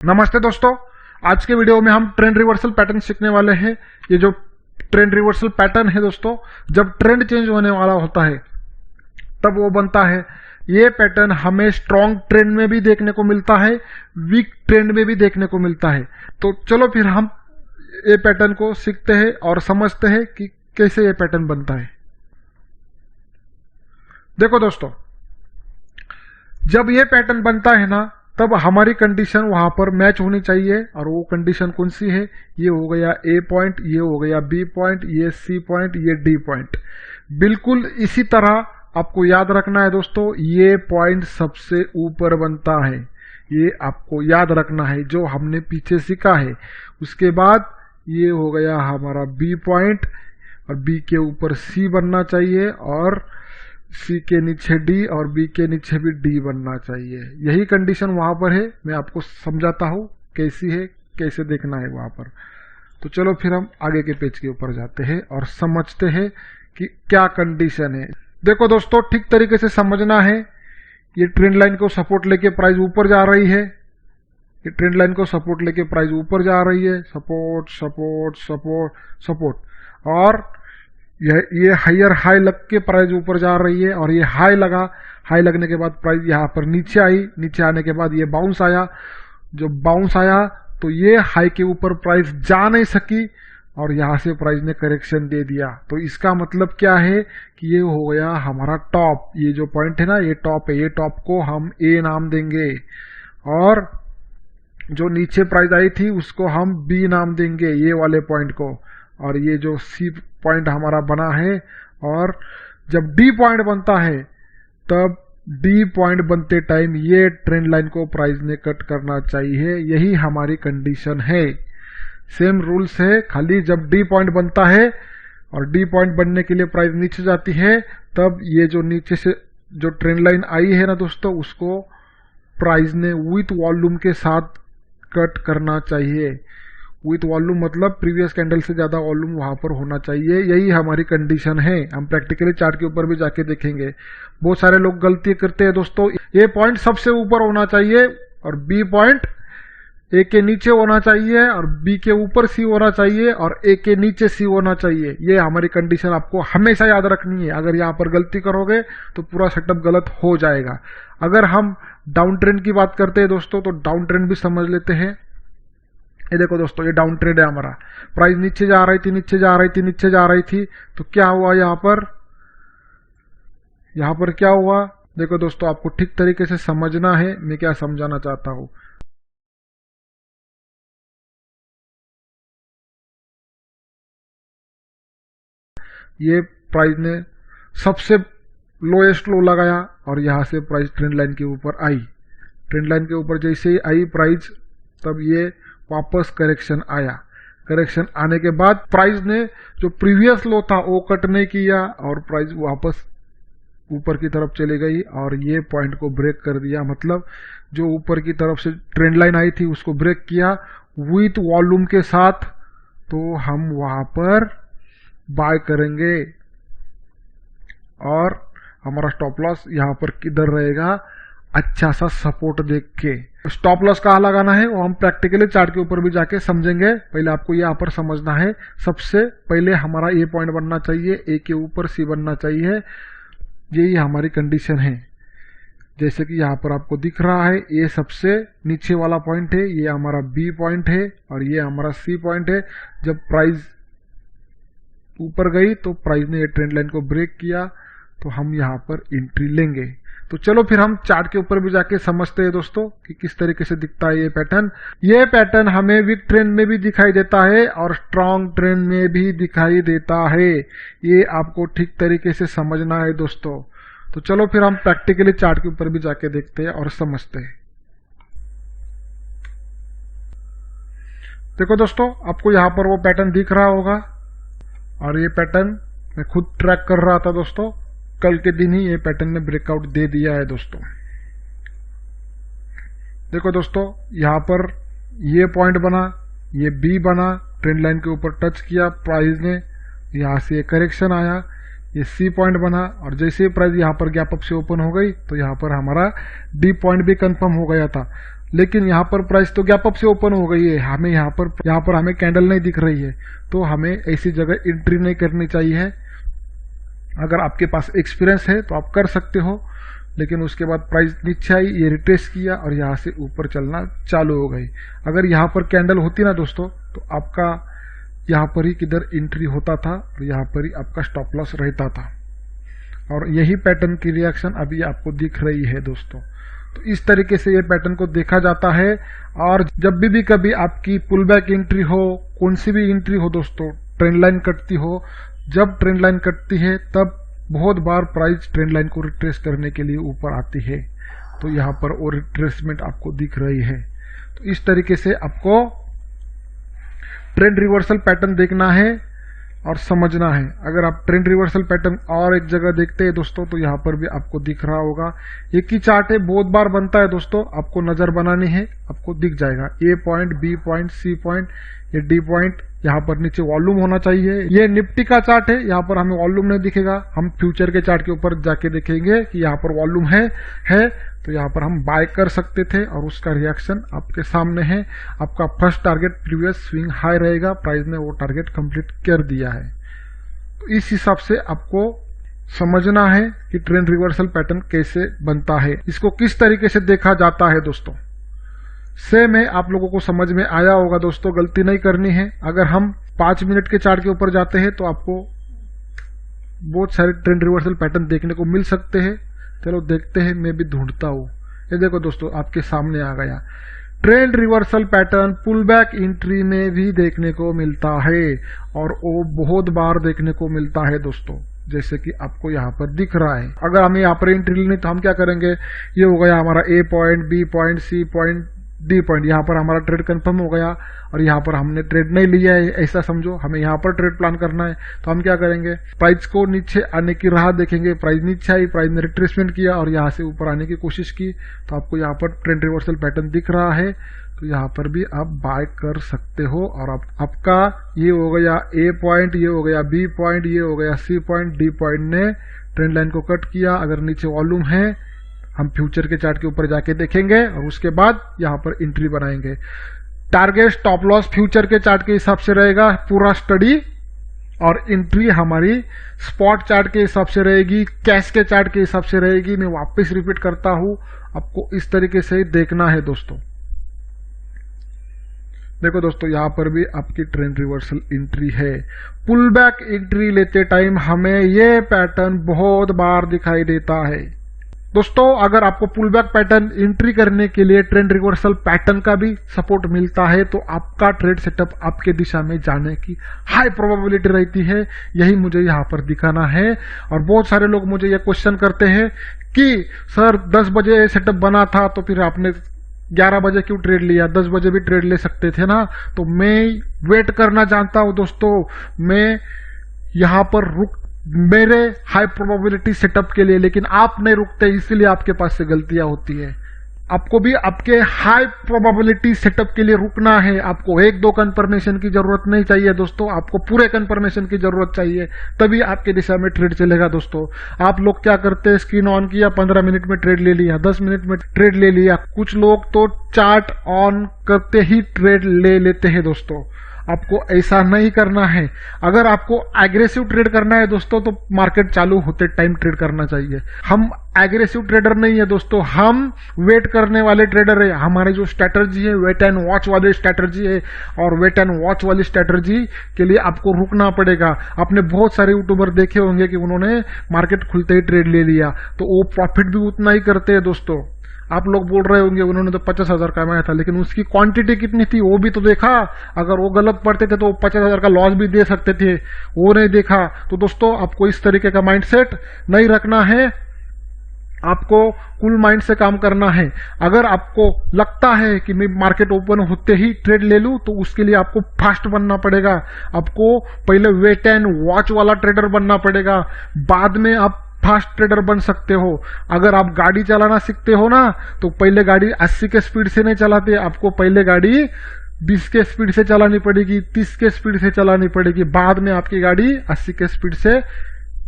नमस्ते दोस्तों, आज के वीडियो में हम ट्रेंड रिवर्सल पैटर्न सीखने वाले हैं। ये जो ट्रेंड रिवर्सल पैटर्न है दोस्तों, जब ट्रेंड चेंज होने वाला होता है तब वो बनता है। ये पैटर्न हमें स्ट्रॉन्ग ट्रेंड में भी देखने को मिलता है, वीक ट्रेंड में भी देखने को मिलता है। तो चलो फिर हम ये पैटर्न को सीखते हैं और समझते हैं कि कैसे ये पैटर्न बनता है। देखो दोस्तों, जब ये पैटर्न बनता है ना, तब हमारी कंडीशन वहां पर मैच होनी चाहिए। और वो कंडीशन कौन सी है? ये हो गया ए पॉइंट, ये हो गया बी पॉइंट, ये सी पॉइंट, ये डी पॉइंट। बिल्कुल इसी तरह आपको याद रखना है दोस्तों, ये पॉइंट सबसे ऊपर बनता है। ये आपको याद रखना है जो हमने पीछे सीखा है। उसके बाद ये हो गया हमारा बी पॉइंट, और बी के ऊपर सी बनना चाहिए, और सी के नीचे डी, और बी के नीचे भी डी बनना चाहिए। यही कंडीशन वहां पर है। मैं आपको समझाता हूं कैसी है, कैसे देखना है वहां पर। तो चलो फिर हम आगे के पेज के ऊपर जाते हैं और समझते हैं कि क्या कंडीशन है। देखो दोस्तों, ठीक तरीके से समझना है। ये ट्रेंड लाइन को सपोर्ट लेके प्राइस ऊपर जा रही है। ये ट्रेंड लाइन को सपोर्ट लेके प्राइस ऊपर जा रही है। सपोर्ट सपोर्ट सपोर्ट सपोर्ट, और ये हायर हाई लग के प्राइस ऊपर जा रही है। और ये हाई लगा, हाई लगने के बाद प्राइस यहाँ पर नीचे आई। नीचे आने के बाद ये बाउंस आया। जो बाउंस आया तो ये हाई के ऊपर प्राइस जा नहीं सकी, और यहां से प्राइस ने करेक्शन दे दिया। तो इसका मतलब क्या है कि ये हो गया हमारा टॉप। ये जो पॉइंट है ना, ये टॉप है। ये टॉप को हम ए नाम देंगे, और जो नीचे प्राइस आई थी उसको हम बी नाम देंगे, ये वाले पॉइंट को। और ये जो सी पॉइंट हमारा बना है, और जब डी पॉइंट बनता है तब डी पॉइंट बनते टाइम ये ट्रेंड लाइन को प्राइस ने कट करना चाहिए। यही हमारी कंडीशन है। सेम रूल्स है, खाली जब डी पॉइंट बनता है और डी पॉइंट बनने के लिए प्राइस नीचे जाती है, तब ये जो नीचे से जो ट्रेंड लाइन आई है ना दोस्तों, उसको प्राइस ने विथ वॉल्यूम के साथ कट करना चाहिए। विथ वॉल्यूम मतलब प्रीवियस कैंडल से ज्यादा वॉल्यूम वहां पर होना चाहिए। यही हमारी कंडीशन है। हम प्रैक्टिकली चार्ट के ऊपर भी जाके देखेंगे। बहुत सारे लोग गलती करते हैं दोस्तों। ए पॉइंट सबसे ऊपर होना चाहिए, और बी पॉइंट ए के नीचे होना चाहिए, और बी के ऊपर सी होना चाहिए, और ए के नीचे सी होना चाहिए। ये हमारी कंडीशन आपको हमेशा याद रखनी है। अगर यहाँ पर गलती करोगे तो पूरा सेटअप गलत हो जाएगा। अगर हम डाउन ट्रेंड की बात करते हैं दोस्तों, तो डाउन ट्रेंड भी समझ लेते हैं। ये देखो दोस्तों, ये डाउन ट्रेंड है हमारा। प्राइस नीचे जा रही थी, नीचे जा रही थी, नीचे जा रही थी। तो क्या हुआ यहाँ पर? यहाँ पर क्या हुआ? देखो दोस्तों, आपको ठीक तरीके से समझना है मैं क्या समझाना चाहता हूं। ये प्राइस ने सबसे लोएस्ट लो लगाया, और यहां से प्राइस ट्रेंड लाइन के ऊपर आई। ट्रेंड लाइन के ऊपर जैसे ही आई प्राइस, तब ये वापस करेक्शन आया। करेक्शन आने के बाद प्राइस ने जो प्रीवियस लो था वो कट नहीं किया, और प्राइस वापस ऊपर की तरफ चली गई, और ये पॉइंट को ब्रेक कर दिया। मतलब जो ऊपर की तरफ से ट्रेंड लाइन आई थी उसको ब्रेक किया विथ वॉल्यूम के साथ। तो हम वहां पर बाय करेंगे, और हमारा स्टॉप लॉस यहां पर किधर रहेगा? अच्छा सा सपोर्ट देख के। स्टॉप लॉस कहाँ लगाना है वो हम प्रैक्टिकली चार्ट के ऊपर भी जाके समझेंगे। पहले आपको यहाँ पर समझना है। सबसे पहले हमारा ए पॉइंट बनना चाहिए, ए के ऊपर सी बनना चाहिए। यही हमारी कंडीशन है। जैसे कि यहाँ पर आपको दिख रहा है, ये सबसे नीचे वाला पॉइंट है, ये हमारा बी पॉइंट है, और ये हमारा सी पॉइंट है। जब प्राइस ऊपर गई तो प्राइस ने ये ट्रेंड लाइन को ब्रेक किया, तो हम यहाँ पर एंट्री लेंगे। तो चलो फिर हम चार्ट के ऊपर भी जाके समझते हैं दोस्तों कि किस तरीके से दिखता है ये पैटर्न। ये पैटर्न हमें वीक ट्रेंड में भी दिखाई देता है, और स्ट्रॉन्ग ट्रेंड में भी दिखाई देता है। ये आपको ठीक तरीके से समझना है दोस्तों। तो चलो फिर हम प्रैक्टिकली चार्ट के ऊपर भी जाके देखते हैं और समझते हैं। देखो दोस्तों, आपको यहाँ पर वो पैटर्न दिख रहा होगा, और ये पैटर्न मैं खुद ट्रैक कर रहा था दोस्तों। कल के दिन ही ये पैटर्न ने ब्रेकआउट दे दिया है दोस्तों। देखो दोस्तों, यहाँ पर ये पॉइंट बना, ये बी बना, ट्रेंड लाइन के ऊपर टच किया प्राइस ने, यहाँ से करेक्शन आया, ये सी पॉइंट बना, और जैसे ही प्राइस यहाँ पर गैप अप से ओपन हो गई तो यहाँ पर हमारा डी पॉइंट भी कंफर्म हो गया था। लेकिन यहाँ पर प्राइस तो गैप अप से ओपन हो गई है, हमें यहाँ पर हमें कैंडल नहीं दिख रही है, तो हमें ऐसी जगह एंट्री नहीं करनी चाहिए। अगर आपके पास एक्सपीरियंस है तो आप कर सकते हो, लेकिन उसके बाद प्राइस नीचे आई, ये रिट्रेस किया और यहाँ से ऊपर चलना चालू हो गई। अगर यहाँ पर कैंडल होती ना दोस्तों, तो आपका यहाँ पर ही किधर एंट्री होता था और यहाँ पर ही आपका स्टॉप लॉस रहता था, और यही पैटर्न की रिएक्शन अभी आपको दिख रही है दोस्तों। तो इस तरीके से ये पैटर्न को देखा जाता है। और जब भी कभी आपकी पुल बैक एंट्री हो, कौन सी भी एंट्री हो दोस्तों, ट्रेंड लाइन कटती हो, जब ट्रेंड लाइन कटती है तब बहुत बार प्राइस ट्रेंड लाइन को रिट्रेस करने के लिए ऊपर आती है। तो यहाँ पर वो रिट्रेसमेंट आपको दिख रही है। तो इस तरीके से आपको ट्रेंड रिवर्सल पैटर्न देखना है और समझना है। अगर आप ट्रेंड रिवर्सल पैटर्न और एक जगह देखते हैं दोस्तों, तो यहाँ पर भी आपको दिख रहा होगा, एक ही चार्ट है, बहुत बार बनता है दोस्तों, आपको नजर बनानी है, आपको दिख जाएगा A point, B point, C point, ये डी पॉइंट, यहाँ पर नीचे वॉल्यूम होना चाहिए। ये निफ्टी का चार्ट है, यहाँ पर हमें वॉल्यूम नहीं दिखेगा, हम फ्यूचर के चार्ट के ऊपर जाके देखेंगे कि यहाँ पर वॉल्यूम है तो यहाँ पर हम बाय कर सकते थे और उसका रिएक्शन आपके सामने है। आपका first target previous swing high रहेगा, प्राइस ने वो टारगेट कंप्लीट कर दिया है। तो इस हिसाब से आपको समझना है कि ट्रेंड रिवर्सल पैटर्न कैसे बनता है, इसको किस तरीके से देखा जाता है दोस्तों। सेम है, आप लोगों को समझ में आया होगा दोस्तों, गलती नहीं करनी है। अगर हम 5 मिनट के चार्ट के ऊपर जाते हैं तो आपको बहुत सारे ट्रेंड रिवर्सल पैटर्न देखने को मिल सकते हैं। चलो देखते हैं, मैं भी ढूंढता हूं। ये देखो दोस्तों, आपके सामने आ गया trend reversal pattern. Pull back entry में भी देखने को मिलता है और वो बहुत बार देखने को मिलता है दोस्तों, जैसे कि आपको यहाँ पर दिख रहा है। अगर हमें यहाँ पर एंट्री लेनी तो हम क्या करेंगे, ये हो गया हमारा A point, B point, C point, D point, यहाँ पर हमारा ट्रेड कंफर्म हो गया और यहाँ पर हमने ट्रेड नहीं लिया है, ऐसा समझो। हमें यहाँ पर ट्रेड प्लान करना है, तो हम क्या करेंगे, प्राइस को नीचे आने की राह देखेंगे। प्राइस नीचे आई, प्राइस ने रिट्रेसमेंट किया और यहाँ से ऊपर आने की कोशिश की, तो आपको यहाँ पर ट्रेंड रिवर्सल पैटर्न दिख रहा है, तो यहाँ पर भी आप बाय कर सकते हो। और आपका ये हो गया ए पॉइंट, ये हो गया बी पॉइंट, ये हो गया सी पॉइंट, डी पॉइंट ने ट्रेंड लाइन को कट किया। अगर नीचे वॉल्यूम है, हम फ्यूचर के चार्ट के ऊपर जाके देखेंगे और उसके बाद यहाँ पर एंट्री बनाएंगे। टारगेट स्टॉप लॉस फ्यूचर के चार्ट के हिसाब से रहेगा पूरा स्टडी, और एंट्री हमारी स्पॉट चार्ट के हिसाब से रहेगी, कैश के चार्ट के हिसाब से रहेगी। मैं वापस रिपीट करता हूं, आपको इस तरीके से देखना है दोस्तों। देखो दोस्तों, यहां पर भी आपकी ट्रेंड रिवर्सल एंट्री है। पुल बैक एंट्री लेते टाइम हमें यह पैटर्न बहुत बार दिखाई देता है दोस्तों। अगर आपको पुल बैक पैटर्न एंट्री करने के लिए ट्रेंड रिवर्सल पैटर्न का भी सपोर्ट मिलता है, तो आपका ट्रेड सेटअप आपके दिशा में जाने की हाई प्रोबेबिलिटी रहती है। यही मुझे यहाँ पर दिखाना है। और बहुत सारे लोग मुझे ये क्वेश्चन करते हैं कि सर 10 बजे सेटअप बना था, तो फिर आपने 11 बजे क्यों ट्रेड लिया, 10 बजे भी ट्रेड ले सकते थे ना। तो मैं वेट करना जानता हूं दोस्तों, मैं यहां पर मेरे हाई प्रोबेबिलिटी सेटअप के लिए, लेकिन आप नहीं रुकते, इसीलिए आपके पास से गलतियां होती है। आपको भी आपके हाई प्रोबेबिलिटी सेटअप के लिए रुकना है। आपको 1-2 कंफर्मेशन की जरूरत नहीं चाहिए दोस्तों, आपको पूरे कंफर्मेशन की जरूरत चाहिए, तभी आपके दिशा में ट्रेड चलेगा दोस्तों। आप लोग क्या करते हैं, स्क्रीन ऑन किया, 15 मिनट में ट्रेड ले लिया, 10 मिनट में ट्रेड ले लिया। कुछ लोग तो चार्ट ऑन करते ही ट्रेड ले लेते हैं दोस्तों। आपको ऐसा नहीं करना है। अगर आपको एग्रेसिव ट्रेड करना है दोस्तों, तो मार्केट चालू होते टाइम ट्रेड करना चाहिए। हम एग्रेसिव ट्रेडर नहीं है दोस्तों, हम वेट करने वाले ट्रेडर है। हमारी जो स्ट्रेटर्जी है वेट एंड वॉच वाली स्ट्रेटर्जी है, और वेट एंड वॉच वाली स्ट्रेटर्जी के लिए आपको रुकना पड़ेगा। आपने बहुत सारे यूट्यूबर देखे होंगे कि उन्होंने मार्केट खुलते ही ट्रेड ले लिया, तो वो प्रॉफिट भी उतना ही करते हैं दोस्तों। आप लोग बोल रहे होंगे उन्होंने तो 50,000 कमाया था, लेकिन उसकी क्वांटिटी कितनी थी वो भी तो देखा। अगर वो गलत पढ़ते थे तो 50,000 का लॉस भी दे सकते थे, वो नहीं देखा। तो दोस्तों, आपको इस तरीके का माइंडसेट नहीं रखना है, आपको कूल माइंड से काम करना है। अगर आपको लगता है कि मैं मार्केट ओपन होते ही ट्रेड ले लूं, तो उसके लिए आपको फास्ट बनना पड़ेगा। आपको पहले वेट एंड वॉच वाला ट्रेडर बनना पड़ेगा, बाद में आप फास्ट ट्रेडर बन सकते हो। अगर आप गाड़ी चलाना सीखते हो ना, तो पहले गाड़ी 80 के स्पीड से नहीं चलाते, आपको पहले गाड़ी 20 के स्पीड से चलानी पड़ेगी, 30 के स्पीड से चलानी पड़ेगी, बाद में आपकी गाड़ी 80 के स्पीड से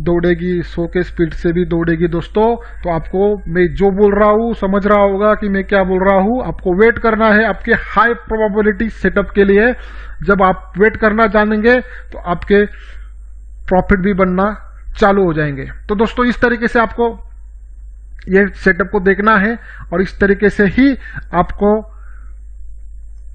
दौड़ेगी, 100 के स्पीड से भी दौड़ेगी दोस्तों। तो आपको मैं जो बोल रहा हूँ समझ रहा होगा कि मैं क्या बोल रहा हूँ। आपको वेट करना है आपके हाई प्रोबेबिलिटी सेटअप के लिए। जब आप वेट करना जानेंगे तो आपके प्रॉफिट भी बनना चालू हो जाएंगे। तो दोस्तों इस तरीके से आपको ये सेटअप को देखना है और इस तरीके से ही आपको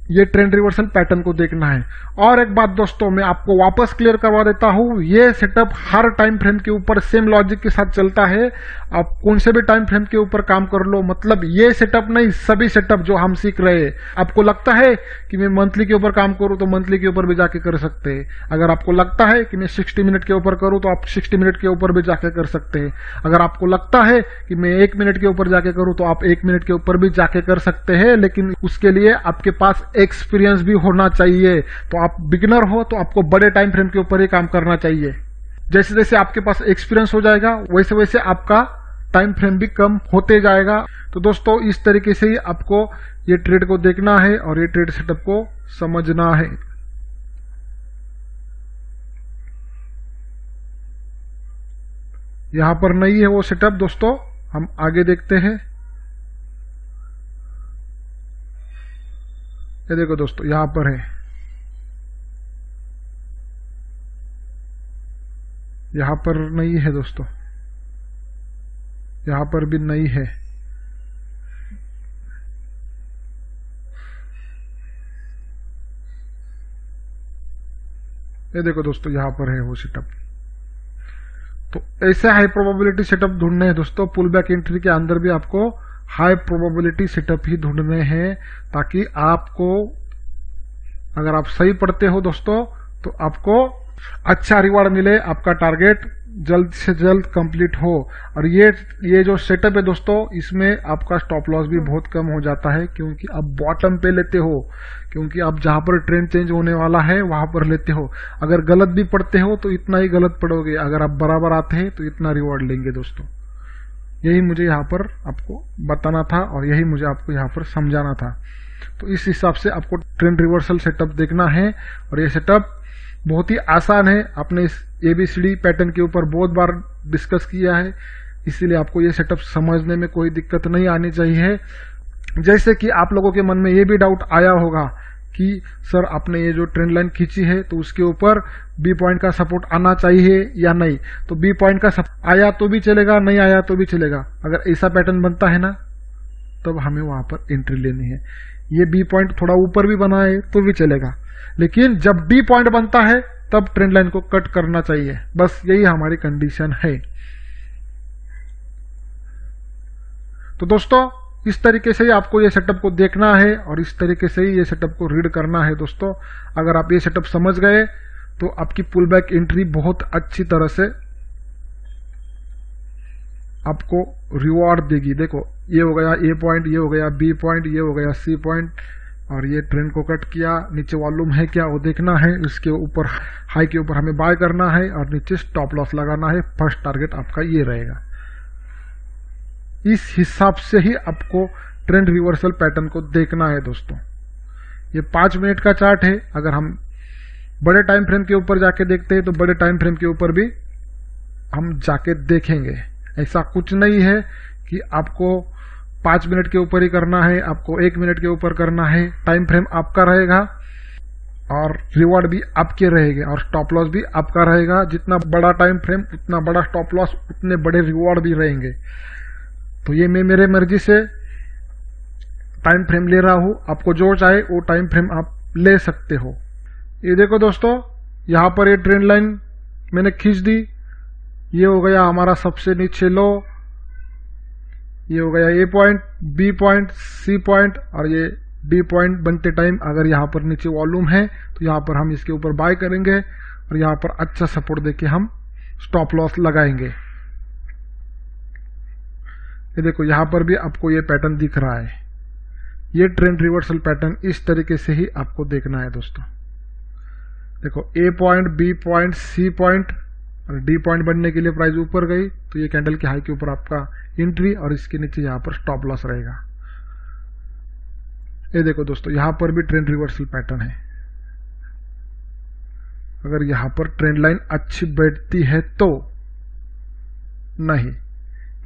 ये ट्रेंड रिवर्सल पैटर्न को देखना है। और एक बात दोस्तों मैं आपको वापस क्लियर करवा देता हूं, ये सेटअप हर टाइम फ्रेम के ऊपर सेम लॉजिक के साथ चलता है। आप कौन से भी टाइम फ्रेम के ऊपर काम कर लो, मतलब ये सेटअप नहीं, सभी सेटअप जो हम सीख रहे हैं। आपको लगता है कि मैं मंथली के ऊपर काम करूं तो मंथली के ऊपर भी जाके कर सकते हैं। अगर आपको लगता है कि मैं 60 मिनट के ऊपर करूं तो आप 60 मिनट के ऊपर भी जाके कर सकते हैं। अगर आपको लगता है कि मैं 1 मिनट के ऊपर जाके करूं तो आप 1 मिनट के ऊपर भी जाके कर सकते हैं, लेकिन उसके लिए आपके पास एक्सपीरियंस भी होना चाहिए। तो आप बिगिनर हो तो आपको बड़े टाइम फ्रेम के ऊपर ही काम करना चाहिए। जैसे जैसे आपके पास एक्सपीरियंस हो जाएगा वैसे वैसे आपका टाइम फ्रेम भी कम होते जाएगा। तो दोस्तों इस तरीके से ही आपको ये ट्रेड को देखना है और ये ट्रेड सेटअप को समझना है। यहां पर नहीं है वो सेटअप दोस्तों, हम आगे देखते हैं। ये देखो दोस्तों यहां पर है, यहां पर नहीं है दोस्तों, यहां पर भी नहीं है। ये देखो दोस्तों यहां पर है वो सेटअप। तो ऐसे हाई प्रोबेबिलिटी सेटअप ढूंढने हैं दोस्तों। पुल बैक एंट्री के अंदर भी आपको हाई प्रोबेबिलिटी सेटअप ही ढूंढने हैं, ताकि आपको अगर आप सही पढ़ते हो दोस्तों तो आपको अच्छा रिवार्ड मिले, आपका टारगेट जल्द से जल्द कंप्लीट हो। और ये जो सेटअप है दोस्तों, इसमें आपका स्टॉप लॉस भी बहुत कम हो जाता है, क्योंकि आप बॉटम पे लेते हो, क्योंकि आप जहां पर ट्रेंड चेंज होने वाला है वहां पर लेते हो। अगर गलत भी पढ़ते हो तो इतना ही गलत पढ़ोगे, अगर आप बराबर आते हैं तो इतना रिवॉर्ड लेंगे दोस्तों। यही मुझे यहाँ पर आपको बताना था और यही मुझे आपको यहाँ पर समझाना था। तो इस हिसाब से आपको ट्रेंड रिवर्सल सेटअप देखना है। और ये सेटअप बहुत ही आसान है, आपने इस ABCD पैटर्न के ऊपर बहुत बार डिस्कस किया है, इसीलिए आपको ये सेटअप समझने में कोई दिक्कत नहीं आनी चाहिए। जैसे कि आप लोगों के मन में ये भी डाउट आया होगा कि सर आपने ये जो ट्रेंड लाइन खींची है तो उसके ऊपर B पॉइंट का सपोर्ट आना चाहिए या नहीं। तो B पॉइंट का सपोर्ट आया तो भी चलेगा, नहीं आया तो भी चलेगा। अगर ऐसा पैटर्न बनता है ना तब हमें वहां पर एंट्री लेनी है। ये B पॉइंट थोड़ा ऊपर भी बना है तो भी चलेगा, लेकिन जब D पॉइंट बनता है तब ट्रेंड लाइन को कट करना चाहिए। बस यही हमारी कंडीशन है। तो दोस्तों इस तरीके से ही आपको ये सेटअप को देखना है और इस तरीके से ही ये सेटअप को रीड करना है दोस्तों। अगर आप ये सेटअप समझ गए तो आपकी पुल बैक एंट्री बहुत अच्छी तरह से आपको रिवॉर्ड देगी। देखो ये हो गया A पॉइंट, ये हो गया B पॉइंट, ये हो गया C पॉइंट, और ये ट्रेंड को कट किया। नीचे वॉल्यूम है क्या वो देखना है, इसके ऊपर हाई के ऊपर हमें बाय करना है और नीचे स्टॉप लॉस लगाना है। फर्स्ट टारगेट आपका ये रहेगा। इस हिसाब से ही आपको ट्रेंड रिवर्सल पैटर्न को देखना है दोस्तों। ये 5 मिनट का चार्ट है। अगर हम बड़े टाइम फ्रेम के ऊपर जाके देखते हैं तो बड़े टाइम फ्रेम के ऊपर भी हम जाके देखेंगे। ऐसा कुछ नहीं है कि आपको 5 मिनट के ऊपर ही करना है, आपको 1 मिनट के ऊपर करना है। टाइम फ्रेम आपका रहेगा और रिवॉर्ड भी आपके रहेंगे और स्टॉप लॉस भी आपका रहेगा। जितना बड़ा टाइम फ्रेम उतना बड़ा स्टॉप लॉस, उतने बड़े रिवॉर्ड भी रहेंगे। तो ये मैं मेरे मर्जी से टाइम फ्रेम ले रहा हूं, आपको जो चाहे वो टाइम फ्रेम आप ले सकते हो। ये देखो दोस्तों यहां पर ये ट्रेंड लाइन मैंने खींच दी, ये हो गया हमारा सबसे नीचे लो, ये हो गया A point, B point, C point और ये D पॉइंट बनते टाइम अगर यहाँ पर नीचे वॉल्यूम है तो यहाँ पर हम इसके ऊपर बाय करेंगे और यहाँ पर अच्छा सपोर्ट देके हम स्टॉप लॉस लगाएंगे। ये देखो यहाँ पर भी आपको ये पैटर्न दिख रहा है। ये ट्रेंड रिवर्सल पैटर्न इस तरीके से ही आपको देखना है दोस्तों। देखो A point, B point, C point और D पॉइंट बनने के लिए प्राइस ऊपर गई तो ये कैंडल के हाई के ऊपर आपका एंट्री और इसके नीचे यहाँ पर स्टॉप लॉस रहेगा। ये देखो दोस्तों यहाँ पर भी ट्रेंड रिवर्सल पैटर्न है। अगर यहाँ पर ट्रेंड लाइन अच्छी बैठती है तो नहीं,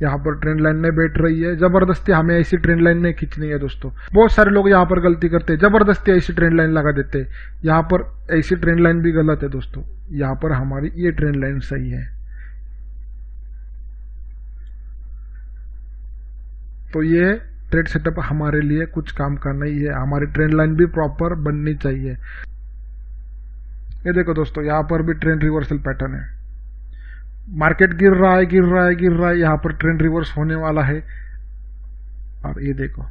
यहाँ पर ट्रेंड लाइन नहीं बैठ रही है। जबरदस्ती हमें ऐसी ट्रेंड लाइन नहीं खींचनी है दोस्तों। बहुत सारे लोग यहाँ पर गलती करते हैं, जबरदस्ती ऐसी ट्रेंड लाइन लगा देते हैं। यहाँ पर ऐसी ट्रेंड लाइन भी गलत है दोस्तों। यहाँ पर हमारी ये ट्रेंड लाइन सही है। तो ये ट्रेड सेटअप हमारे लिए कुछ काम का नहीं है। हमारी ट्रेंड लाइन भी प्रॉपर बननी चाहिए। ये देखो दोस्तों, यहाँ पर भी ट्रेंड रिवर्सल पैटर्न है। मार्केट गिर रहा है, गिर रहा है, गिर रहा है, यहाँ पर ट्रेंड रिवर्स होने वाला है। और ये देखो,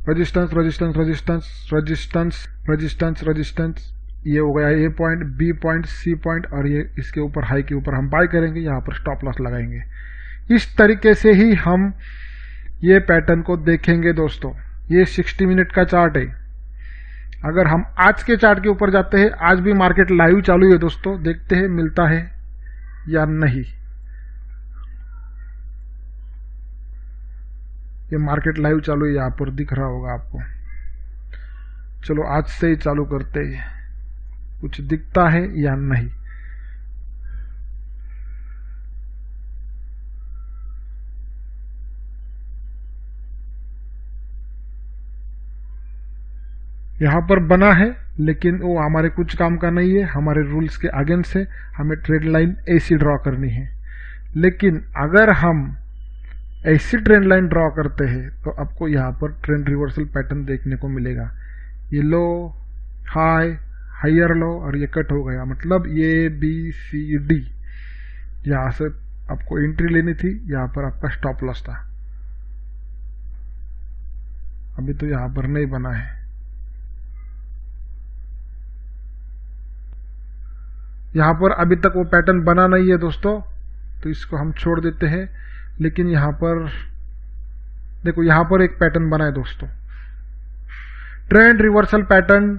resistance resistance resistance resistance resistance resistance, ये हो गया A point, B point, C point, और ये इसके ऊपर हाई के ऊपर हम बाय करेंगे, यहाँ पर स्टॉप लॉस लगाएंगे। इस तरीके से ही हम ये पैटर्न को देखेंगे दोस्तों। ये 60 मिनट का चार्ट है। अगर हम आज के चार्ट के ऊपर जाते हैं, आज भी मार्केट लाइव चालू है दोस्तों, देखते हैं मिलता है या नहीं। ये मार्केट लाइव चालू है, यहां पर दिख रहा होगा आपको। चलो आज से ही चालू करते हैं, कुछ दिखता है या नहीं। यहां पर बना है, लेकिन वो हमारे कुछ काम का नहीं है। हमारे रूल्स के अगेंस्ट है। हमें ट्रेड लाइन ऐसी ड्रॉ करनी है। लेकिन अगर हम ऐसी ट्रेंड लाइन ड्रॉ करते हैं तो आपको यहाँ पर ट्रेंड रिवर्सल पैटर्न देखने को मिलेगा। ये लो, हाई, हायर लो, और ये कट हो गया। मतलब ये बी सी डी, यहाँ से आपको एंट्री लेनी थी, यहाँ पर आपका स्टॉप लॉस था। अभी तो यहाँ पर नहीं बना है। यहाँ पर अभी तक वो पैटर्न बना नहीं है दोस्तों, तो इसको हम छोड़ देते हैं। लेकिन यहाँ पर देखो, यहाँ पर एक पैटर्न बना है दोस्तों। Trend reversal pattern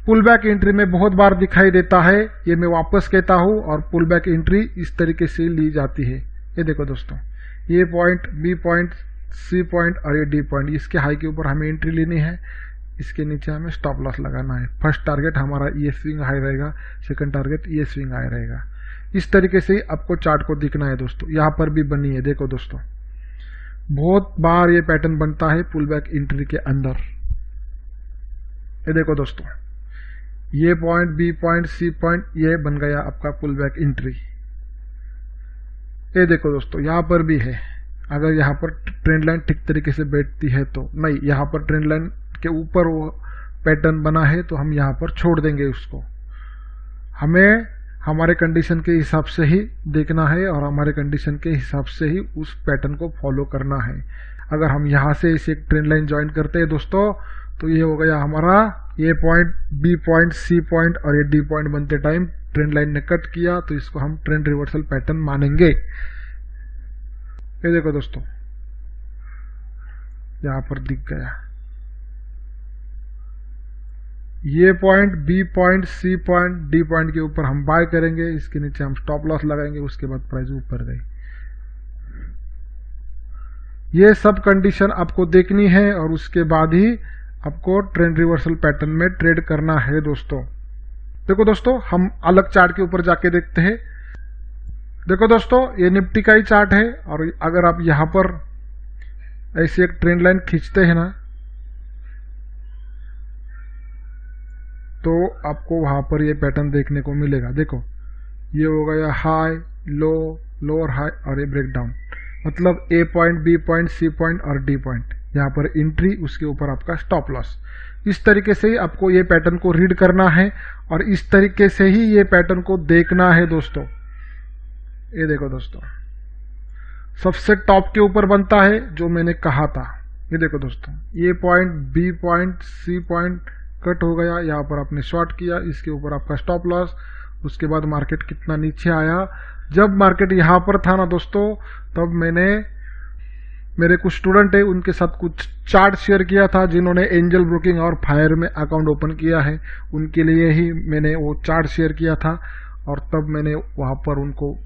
pull back entry में बहुत बार दिखाई देता है। ये मैं वापस कहता हूँ, और पुल बैक एंट्री इस तरीके से ली जाती है। ये देखो दोस्तों, ये point, B point, C point और ये डी पॉइंट, इसके हाई के ऊपर हमें एंट्री लेनी है। इसके नीचे हमें स्टॉप लॉस लगाना है। फर्स्ट टारगेट हमारा ये स्विंग हाई रहेगा, सेकंड टारगेट ये स्विंग हाई रहेगा। इस तरीके से आपको चार्ट को दिखना है दोस्तों। यहाँ पर भी बनी है, देखो दोस्तों, बहुत बार ये पैटर्न बनता है पुल बैक एंट्री के अंदर। ये देखो दोस्तों, ये point, B point, C point, ये बन गया आपका पुल बैक एंट्री। ये देखो दोस्तों, यहाँ पर भी है। अगर यहाँ पर ट्रेंड लाइन ठीक तरीके से बैठती है तो, नहीं, यहाँ पर ट्रेंड लाइन के ऊपर वो पैटर्न बना है तो हम यहाँ पर छोड़ देंगे उसको। हमें हमारे कंडीशन के हिसाब से ही देखना है, और हमारे कंडीशन के हिसाब से ही उस पैटर्न को फॉलो करना है। अगर हम यहाँ से इसे एक ट्रेंड लाइन ज्वाइन करते हैं दोस्तों, तो ये हो गया हमारा ये point, B point, C point और ये डी पॉइंट बनते टाइम ट्रेंड लाइन ने कट किया, तो इसको हम ट्रेंड रिवर्सल पैटर्न मानेंगे। ये देखो दोस्तों, यहां पर दिख गया ये point, B point, C point, D point के ऊपर हम बाय करेंगे। इसके नीचे हम स्टॉप लॉस लगाएंगे, उसके बाद प्राइस ऊपर गई। ये सब कंडीशन आपको देखनी है, और उसके बाद ही आपको ट्रेंड रिवर्सल पैटर्न में ट्रेड करना है दोस्तों। देखो दोस्तों, हम अलग चार्ट के ऊपर जाके देखते हैं। देखो दोस्तों, ये निफ्टी का ही चार्ट है, और अगर आप यहां पर ऐसी एक ट्रेंड लाइन खींचते हैं ना, तो आपको वहां पर ये पैटर्न देखने को मिलेगा। देखो, ये हो गया हाई, लो, लोअर हाई, और ये ब्रेकडाउन। मतलब A point, B point, C point और डी पॉइंट, यहाँ पर एंट्री, उसके ऊपर आपका स्टॉप लॉस। इस तरीके से ही आपको ये पैटर्न को रीड करना है, और इस तरीके से ही ये पैटर्न को देखना है दोस्तों। ये देखो दोस्तों, सबसे टॉप के ऊपर बनता है जो मैंने कहा था। ये देखो दोस्तों, ये point, B point, C point cut हो गया, यहाँ पर आपने शॉर्ट किया, इसके ऊपर आपका स्टॉप लॉस। उसके बाद मार्केट कितना नीचे आया। जब मार्केट यहाँ पर था ना दोस्तों, तब मैंने मेरे कुछ स्टूडेंट है उनके साथ कुछ चार्ट शेयर किया था, जिन्होंने एंजल ब्रोकिंग और फायर में अकाउंट ओपन किया है। उनके लिए ही मैंने वो चार्ट शेयर किया था, और तब मैंने वहां पर उनको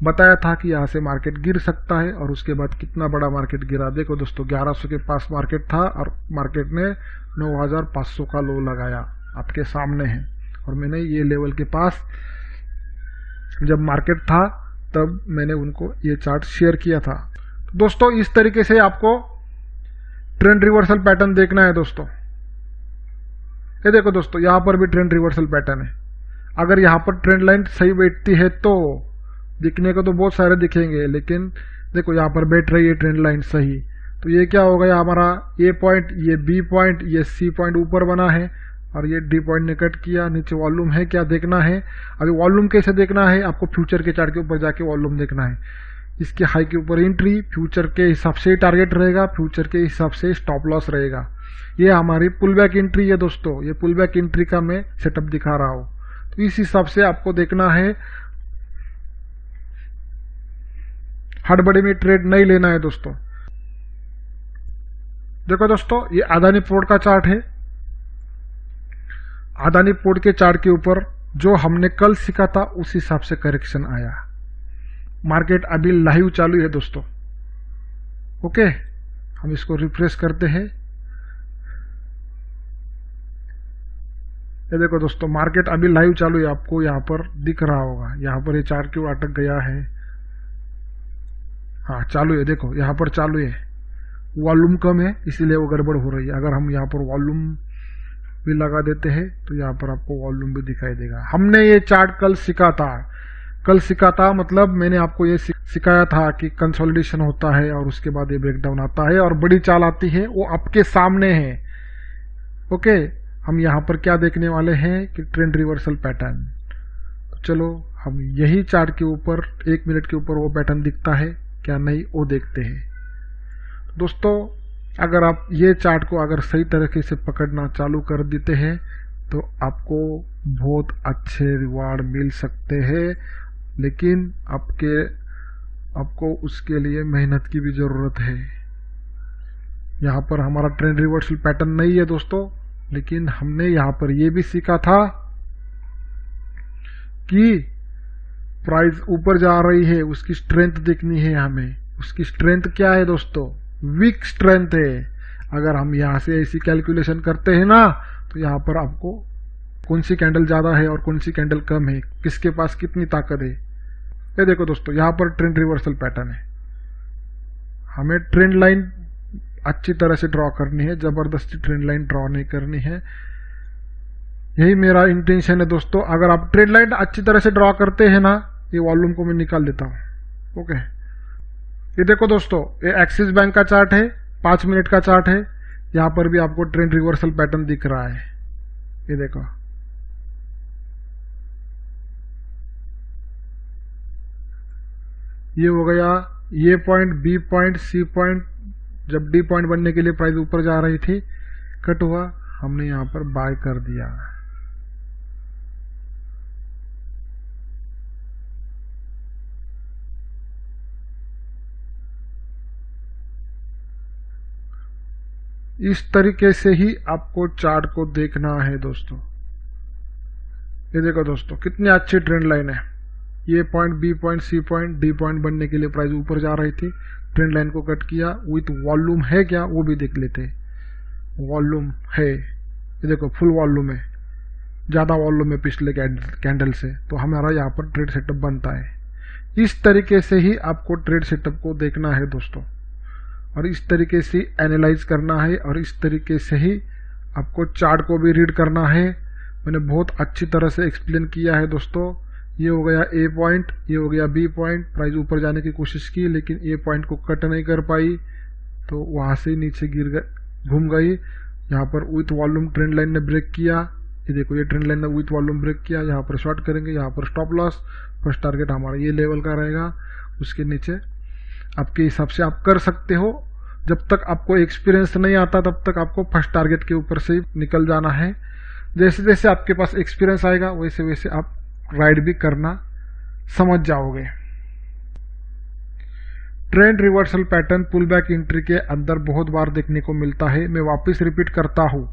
बताया था कि यहाँ से मार्केट गिर सकता है, और उसके बाद कितना बड़ा मार्केट गिरा। देखो दोस्तों, 1100 के पास मार्केट था, और मार्केट ने 9500 का लो लगाया, आपके सामने है। और मैंने ये लेवल के पास जब मार्केट था तब मैंने उनको ये चार्ट शेयर किया था। दोस्तों इस तरीके से आपको ट्रेंड रिवर्सल पैटर्न देखना है दोस्तों। ये देखो दोस्तों, यहां पर भी ट्रेंड रिवर्सल पैटर्न है। अगर यहां पर ट्रेंड लाइन सही बैठती है तो दिखने को तो बहुत सारे दिखेंगे, लेकिन देखो यहां पर बैठ रही है ट्रेंड लाइन सही, तो ये क्या हो गया हमारा ए पॉइंट, ये बी पॉइंट, ये सी पॉइंट ऊपर बना है और ये डी पॉइंट ने कट किया। नीचे वॉल्यूम है, क्या देखना है अभी वॉल्यूम कैसे देखना है आपको, फ्यूचर के चार्ट के ऊपर जाके वॉल्यूम देखना है। इसके हाई के ऊपर एंट्री, फ्यूचर के हिसाब से टारगेट रहेगा, फ्यूचर के हिसाब से स्टॉप लॉस रहेगा। ये हमारी पुल बैक एंट्री है दोस्तों, ये पुल बैक एंट्री का मैं सेटअप दिखा रहा हूं। तो इस हिसाब से आपको देखना है, हड़बड़ी में ट्रेड नहीं लेना है दोस्तों। देखो दोस्तों, ये अदानी पोर्ट का चार्ट है। अदानी पोर्ट के चार्ट के ऊपर जो हमने कल सीखा था उस हिसाब से करेक्शन आया। मार्केट अभी लाइव चालू है दोस्तों। ओके, हम इसको रिफ्रेश करते हैं। ये देखो दोस्तों, मार्केट अभी लाइव चालू है, आपको यहां पर दिख रहा होगा। यहां पर ये चार्ट क्यों अटक गया है, हाँ चालू है, देखो यहां पर चालू है। वॉल्यूम कम है इसीलिए वो गड़बड़ हो रही है। अगर हम यहां पर वॉल्यूम भी लगा देते हैं तो यहां पर आपको वॉल्यूम भी दिखाई देगा। हमने ये चार्ट कल सीखा था, मतलब मैंने आपको ये सिखाया था कि कंसोलिडेशन होता है और उसके बाद ये ब्रेकडाउन आता है और बड़ी चाल आती है, वो आपके सामने है। ओके, हम यहां पर क्या देखने वाले हैं कि ट्रेंड रिवर्सल पैटर्न। तो चलो हम यही चार्ट के ऊपर 1 मिनट के ऊपर वो पैटर्न दिखता है क्या नहीं वो देखते हैं। दोस्तों अगर आप ये चार्ट को अगर सही तरीके से पकड़ना चालू कर देते हैं तो आपको बहुत अच्छे रिवार्ड मिल सकते हैं, लेकिन आपको उसके लिए मेहनत की भी जरूरत है। यहाँ पर हमारा ट्रेंड रिवर्सल पैटर्न नहीं है दोस्तों, लेकिन हमने यहाँ पर ये भी सीखा था कि प्राइस ऊपर जा रही है, उसकी स्ट्रेंथ देखनी है हमें। उसकी स्ट्रेंथ क्या है दोस्तों, वीक स्ट्रेंथ है। अगर हम यहां से ऐसी कैलकुलेशन करते हैं ना तो यहां पर आपको कौन सी कैंडल ज्यादा है और कौन सी कैंडल कम है, किसके पास कितनी ताकत है। ये देखो दोस्तों, यहां पर ट्रेंड रिवर्सल पैटर्न है। हमें ट्रेंड लाइन अच्छी तरह से ड्रॉ करनी है, जबरदस्ती ट्रेंड लाइन ड्रॉ नहीं करनी है। यही मेरा इंटेंशन है दोस्तों। अगर आप ट्रेंड लाइन अच्छी तरह से ड्रॉ करते हैं ना, ये वॉल्यूम को मैं निकाल देता हूं। ओके, ये देखो दोस्तों, ये एक्सिस बैंक का चार्ट है, 5 मिनट का चार्ट है। यहां पर भी आपको ट्रेंड रिवर्सल पैटर्न दिख रहा है। ये देखो, ये हो गया ये point, B point, C point. जब डी पॉइंट बनने के लिए प्राइस ऊपर जा रही थी, कट हुआ, हमने यहां पर बाय कर दिया। इस तरीके से ही आपको चार्ट को देखना है दोस्तों। ये देखो दोस्तों, कितनी अच्छी ट्रेंड लाइन है। ये point, B point, C point, D point बनने के लिए प्राइस ऊपर जा रही थी, ट्रेंड लाइन को कट किया। विथ वॉल्यूम है क्या वो भी देख लेते। वॉल्यूम है, ये देखो फुल वॉल्यूम है, ज्यादा वॉल्यूम है पिछले कैंडल से, तो हमारा यहाँ पर ट्रेड सेटअप बनता है। इस तरीके से ही आपको ट्रेड सेटअप को देखना है दोस्तों, और इस तरीके से एनालाइज करना है, और इस तरीके से ही आपको चार्ट को भी रीड करना है। मैंने बहुत अच्छी तरह से एक्सप्लेन किया है दोस्तों। ये हो गया ए पॉइंट, ये हो गया बी पॉइंट। प्राइस ऊपर जाने की कोशिश की लेकिन ए पॉइंट को कट नहीं कर पाई, तो वहां से नीचे घूम गई। यहाँ पर विथ वॉल्यूम ट्रेंड लाइन ने ब्रेक किया। ये देखो, ये ट्रेंड लाइन ने विथ वॉल्यूम ब्रेक किया। यहाँ पर शॉर्ट करेंगे, यहाँ पर स्टॉप लॉस। फर्स्ट टारगेट हमारा ये लेवल का रहेगा, उसके नीचे आपके हिसाब से आप कर सकते हो। जब तक आपको एक्सपीरियंस नहीं आता तब तक आपको फर्स्ट टारगेट के ऊपर से ही निकल जाना है। जैसे जैसे आपके पास एक्सपीरियंस आएगा वैसे वैसे आप राइड भी करना समझ जाओगे। Trend reversal pattern pull back entry के अंदर बहुत बार देखने को मिलता है। मैं वापस रिपीट करता हूं,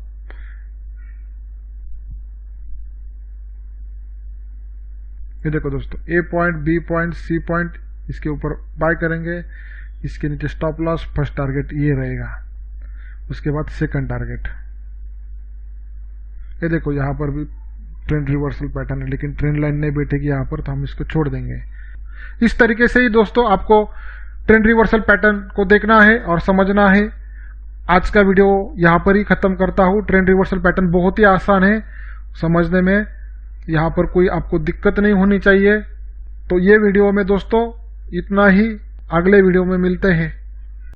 ये देखो दोस्तों, A point, B point, C point, इसके ऊपर बाय करेंगे, इसके नीचे स्टॉप लॉस। फर्स्ट टारगेट ये रहेगा, उसके बाद सेकंड टारगेट। ये देखो, यहां पर भी ट्रेंड रिवर्सल पैटर्न है, लेकिन ट्रेंड लाइन नहीं बैठेगी यहाँ पर, तो हम इसको छोड़ देंगे। इस तरीके से ही दोस्तों आपको ट्रेंड रिवर्सल पैटर्न को देखना है और समझना है। आज का वीडियो यहाँ पर ही खत्म करता हूँ। ट्रेंड रिवर्सल पैटर्न बहुत ही आसान है समझने में, यहाँ पर कोई आपको दिक्कत नहीं होनी चाहिए। तो ये वीडियो में दोस्तों इतना ही, अगले वीडियो में मिलते हैं।